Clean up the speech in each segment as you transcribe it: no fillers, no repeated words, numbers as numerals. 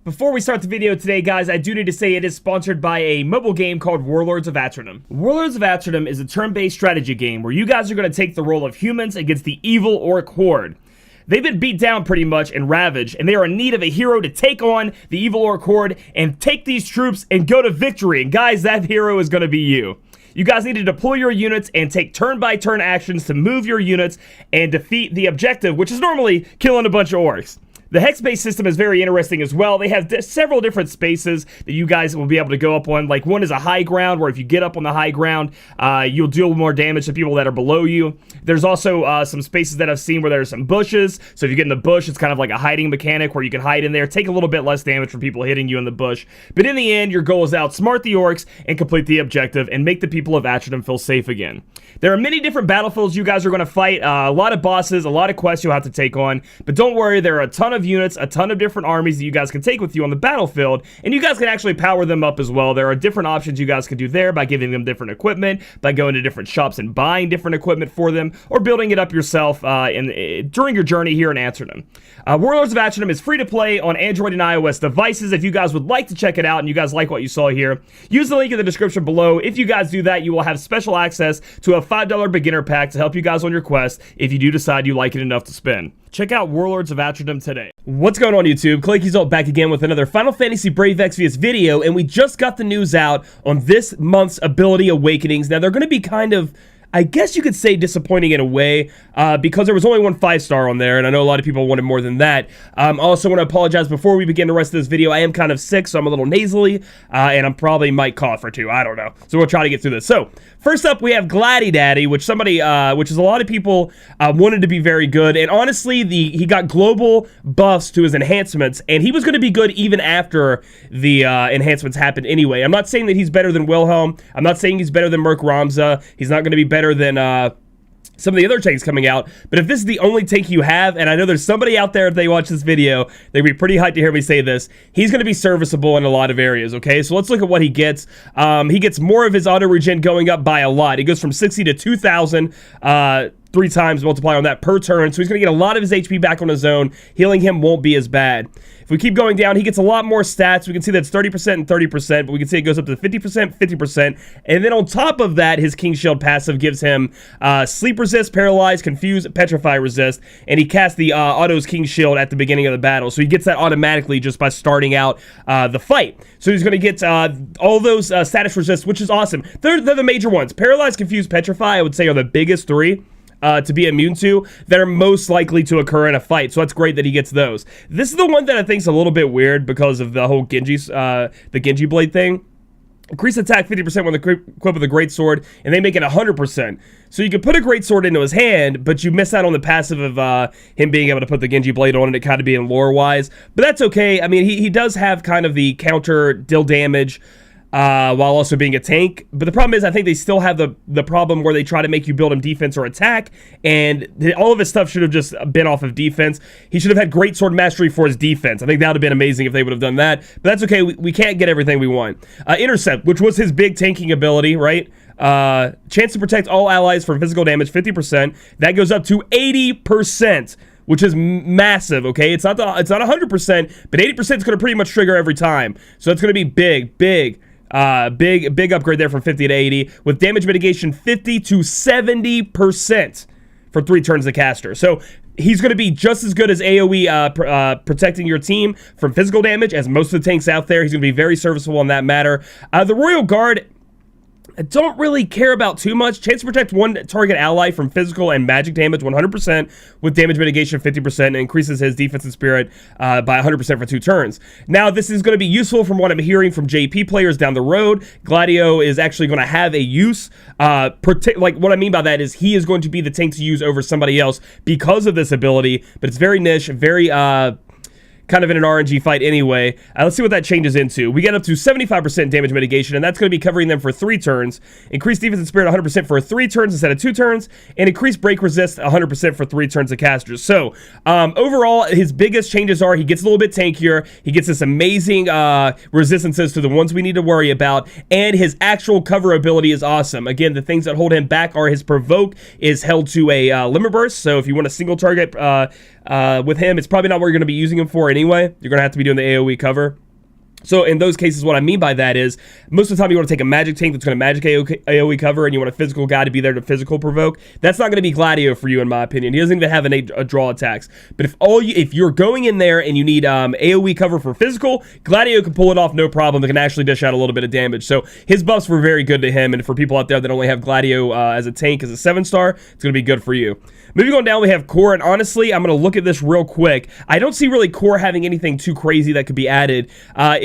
Before we start the video today, guys, I do need to say it is sponsored by a mobile game called Warlords of Atronum. Warlords of Atronum is a turn-based strategy game where you guys are going to take the role of humans against the evil orc horde. They've been beat down pretty much and ravaged, and they are in need of a hero to take on the evil orc horde and take these troops and go to victory. And guys, that hero is going to be you. You guys need to deploy your units and take turn-by-turn actions to move your units and defeat the objective, which is normally killing a bunch of orcs. The hex-based system is very interesting as well. They have several different spaces that you guys will be able to go up on. Like, one is a high ground, where if you get up on the high ground, you'll deal more damage to people that are below you. There's also some spaces that I've seen where there's some bushes. So if you get in the bush, it's kind of like a hiding mechanic where you can hide in there, take a little bit less damage from people hitting you in the bush. But in the end, your goal is to outsmart the orcs and complete the objective and make the people of Atronum feel safe again. There are many different battlefields you guys are going to fight. A lot of bosses, a lot of quests you'll have to take on. But don't worry, there are a ton of units, a ton of different armies that you guys can take with you on the battlefield, and you guys can actually power them up as well. There are different options you guys can do there by giving them different equipment, by going to different shops and buying different equipment for them, or building it up yourself during your journey here in Atronum. Warlords of Atronum is free to play on Android and iOS devices. If you guys would like to check it out and you guys like what you saw here, use the link in the description below. If you guys do that, you will have special access to a $5 beginner pack to help you guys on your quest if you do decide you like it enough to spend. Check out Warlords of Atronum today. What's going on, YouTube? Claic back again with another Final Fantasy Brave Exvius video, and we just got the news out on this month's Ability Awakenings. Now, they're going to be kind of, I guess you could say, disappointing in a way, because there was only one 5-star on there, and I know a lot of people wanted more than that. I also want to apologize before we begin the rest of this video. I am kind of sick, so I'm a little nasally, and I'm probably might cough or two. I don't know. So we'll try to get through this. So, first up, we have Gladdy Daddy, which is a lot of people wanted to be very good, and honestly, he got global buffs to his enhancements, and he was going to be good even after the enhancements happened anyway. I'm not saying that he's better than Wilhelm. I'm not saying he's better than Merc Ramza. He's not going to be better than some of the other tanks coming out, but if this is the only tank you have, and I know there's somebody out there, if they watch this video, they'd be pretty hyped to hear me say this, he's going to be serviceable in a lot of areas, okay? So let's look at what he gets. He gets more of his auto regen going up by a lot. He goes from 60 to 2,000, 3 times multiplier on that per turn, so he's going to get a lot of his HP back on his own. Healing him won't be as bad. If we keep going down, he gets a lot more stats. We can see that's 30% and 30%, but we can see it goes up to 50%, 50%, and then on top of that, his King Shield passive gives him Sleep Resist, Paralyze, Confuse, Petrify Resist, and he casts the Auto's King Shield at the beginning of the battle, so he gets that automatically just by starting out the fight. So he's going to get all those status resists, which is awesome. They're the major ones. Paralyze, Confuse, Petrify, I would say, are the biggest 3. To be immune to, that are most likely to occur in a fight, so that's great that he gets those. This is the one that I think is a little bit weird because of the whole the Genji Blade thing. Increase attack 50% when equipped with a great sword, and they make it 100%. So you can put a great sword into his hand, but you miss out on the passive of him being able to put the Genji Blade on, and it kind of being lore-wise. But that's okay. I mean, he does have kind of the counter deal damage, while also being a tank. But the problem is, I think they still have the problem where they try to make you build him defense or attack, and all of his stuff should have just been off of defense. He should have had great sword mastery for his defense. I think that would have been amazing if they would have done that, but that's okay. We can't get everything we want. Intercept, which was his big tanking ability, right? Chance to protect all allies from physical damage, 50%. That goes up to 80%. Which is massive, okay? It's not 100%, but 80% is going to pretty much trigger every time. So it's going to be big upgrade there from 50 to 80, with damage mitigation 50 to 70% for 3 turns of caster. So he's going to be just as good as AoE protecting your team from physical damage as most of the tanks out there. He's going to be very serviceable in that matter. The Royal Guard, I don't really care about too much. Chance to protect one target ally from physical and magic damage 100%, with damage mitigation 50%, and increases his defense and spirit by 100% for 2 turns. Now, this is going to be useful from what I'm hearing from JP players down the road. Gladio is actually going to have a use. Like, what I mean by that is he is going to be the tank to use over somebody else because of this ability, but it's very niche, very kind of in an RNG fight anyway. Let's see what that changes into. We get up to 75% damage mitigation, and that's going to be covering them for 3 turns. Increase defense and spirit 100% for 3 turns instead of 2 turns, and increase break resist 100% for 3 turns of casters. So, overall, his biggest changes are he gets a little bit tankier, he gets this amazing resistances to the ones we need to worry about, and his actual cover ability is awesome. Again, the things that hold him back are his provoke is held to a limit burst, so if you want a single target with him, it's probably not what you're going to be using him for anyway. You're going to have to be doing the AoE cover. So in those cases, what I mean by that is, most of the time you want to take a magic tank that's going to magic AoE cover, and you want a physical guy to be there to physical provoke. That's not going to be Gladio for you, in my opinion. He doesn't even have a draw attacks. But if you're going in there and you need AoE cover for physical, Gladio can pull it off no problem. It can actually dish out a little bit of damage. So his buffs were very good to him, and for people out there that only have Gladio as a tank, as a 7-star, it's going to be good for you. Moving on down, we have Core, and honestly, I'm going to look at this real quick. I don't see really Core having anything too crazy that could be added.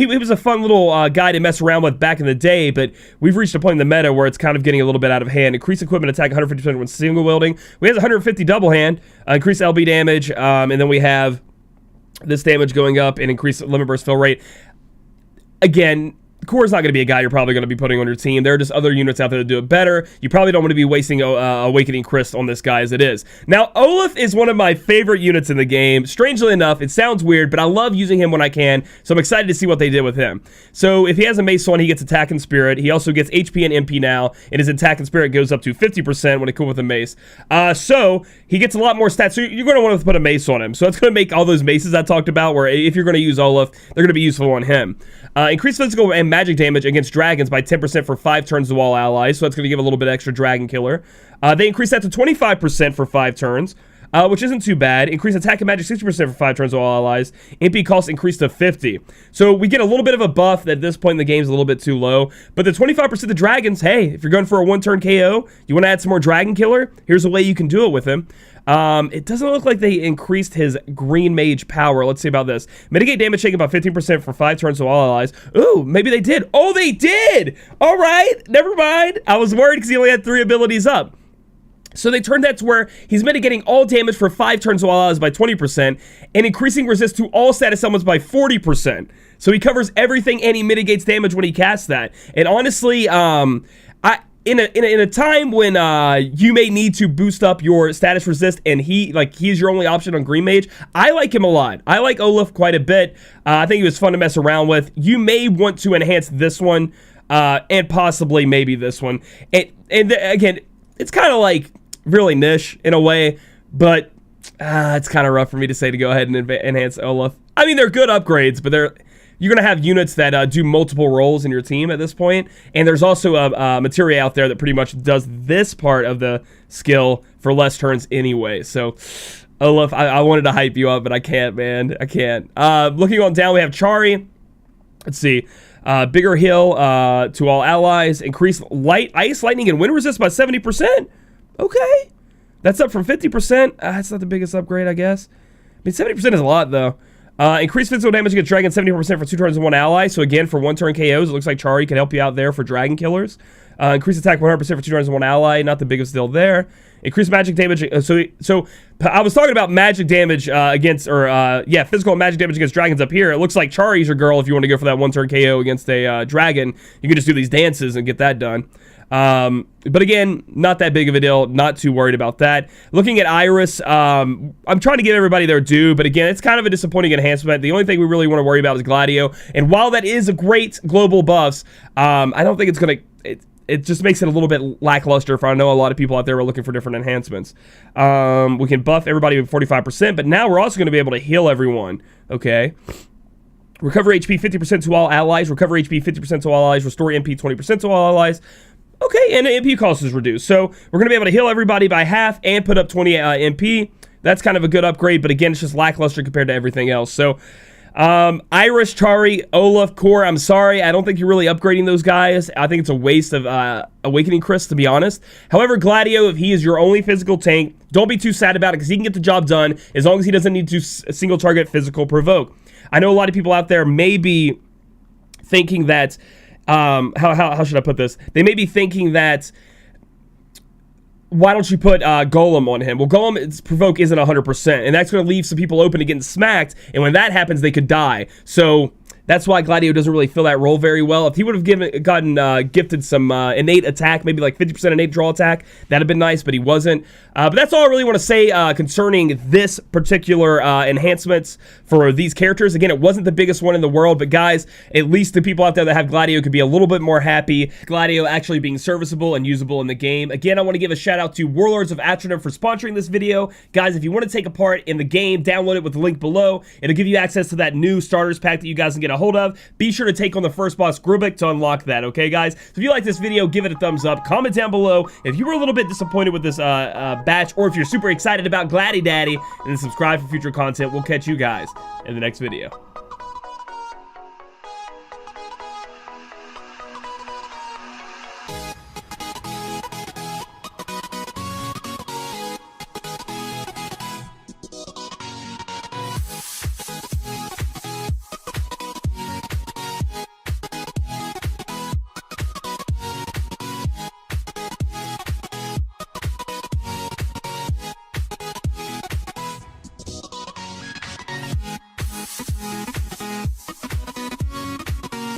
He was a fun little guy to mess around with back in the day, but we've reached a point in the meta where it's kind of getting a little bit out of hand. Increased equipment attack 150% when single wielding. We have 150 double hand, increased LB damage, and then we have this damage going up and increased limit burst fill rate. Again, Core's not going to be a guy you're probably going to be putting on your team. There are just other units out there that do it better. You probably don't want to be wasting Awakening Crest on this guy as it is. Now, Olaf is one of my favorite units in the game. Strangely enough, it sounds weird, but I love using him when I can, so I'm excited to see what they did with him. So if he has a mace on, he gets attack and spirit. He also gets HP and MP now, and his attack and spirit goes up to 50% when it comes with a mace. So he gets a lot more stats. So you're going to want to put a mace on him. So it's going to make all those maces I talked about, where if you're going to use Olaf, they're going to be useful on him. Increased physical and magic damage against dragons by 10% for 5 turns to all allies, so that's going to give a little bit extra dragon killer. They increased that to 25% for 5 turns, which isn't too bad. Increased attack and magic 60% for 5 turns to all allies. MP cost increased to 50. So we get a little bit of a buff that at this point in the game is a little bit too low. But the 25% of dragons, hey, if you're going for a 1-turn KO, you want to add some more dragon killer, here's a way you can do it with him. It doesn't look like they increased his green mage power. Let's see about this. Mitigate damage taken by 15% for 5 turns to all allies. Ooh, maybe they did. Oh, they did! All right, never mind. I was worried because he only had 3 abilities up. So they turned that to where he's mitigating all damage for 5 turns to all allies by 20% and increasing resist to all status elements by 40%. So he covers everything and he mitigates damage when he casts that. And honestly, in a time when you may need to boost up your status resist and he's your only option on Green Mage, I like him a lot. I like Olaf quite a bit. I think he was fun to mess around with. You may want to enhance this one and possibly maybe this one. And again, it's kind of like really niche in a way, but it's kind of rough for me to say to go ahead and enhance Olaf. I mean, they're good upgrades, but you're going to have units that do multiple roles in your team at this point. And there's also a materia out there that pretty much does this part of the skill for less turns anyway. So, Olaf, I wanted to hype you up, but I can't, man. I can't. Looking on down, we have Chari. Let's see. Bigger heal to all allies. Increase ice, lightning, and wind resist by 70%. Okay. That's up from 50%. That's not the biggest upgrade, I guess. I mean, 70% is a lot, though. Increased physical damage against dragon 74% for 2 turns and 1 ally. So again, for 1-turn KOs, it looks like Chari can help you out there for dragon killers. Increased attack 100% for 2 turns and 1 ally. Not the biggest deal there. Increased magic damage. So I was talking about magic damage physical and magic damage against dragons up here. It looks like Chari's your girl if you want to go for that 1-turn KO against a dragon. You can just do these dances and get that done. But again, not that big of a deal. Not too worried about that. Looking at Iris, I'm trying to give everybody their due, but again, it's kind of a disappointing enhancement. The only thing we really want to worry about is Gladio. And while that is a great global buffs, I don't think it's going to... It just makes it a little bit lackluster for I know a lot of people out there are looking for different enhancements. We can buff everybody with 45%, but now we're also going to be able to heal everyone. Okay. Recover HP 50% to all allies. Recover HP 50% to all allies. Restore MP 20% to all allies. Okay, and the MP cost is reduced. So we're going to be able to heal everybody by half and put up 20 MP. That's kind of a good upgrade, but again, it's just lackluster compared to everything else. So Iris, Chari, Olaf, Core, I'm sorry. I don't think you're really upgrading those guys. I think it's a waste of Awakening Chris, to be honest. However, Gladio, if he is your only physical tank, don't be too sad about it because he can get the job done as long as he doesn't need to single target physical provoke. I know a lot of people out there may be thinking that how should I put this? They may be thinking that why don't you put Golem on him? Well, Golem's provoke isn't 100%, and that's going to leave some people open to getting smacked, and when that happens, they could die. So That's why Gladio doesn't really fill that role very well. If he would have gotten gifted some innate attack, maybe like 50% innate draw attack, that'd have been nice, but he wasn't. But that's all I really want to say concerning this particular enhancements for these characters. Again, it wasn't the biggest one in the world, but guys, at least the people out there that have Gladio could be a little bit more happy. Gladio actually being serviceable and usable in the game. Again, I want to give a shout out to Warlords of Atronum for sponsoring this video. Guys, if you want to take a part in the game, download it with the link below. It'll give you access to that new starters pack that you guys can get a hold of. Be sure to take on the first boss, Grubak, to unlock that, okay, guys? So if you like this video, give it a thumbs up. Comment down below if you were a little bit disappointed with this batch, or if you're super excited about Gladdy Daddy, and then subscribe for future content. We'll catch you guys in the next video.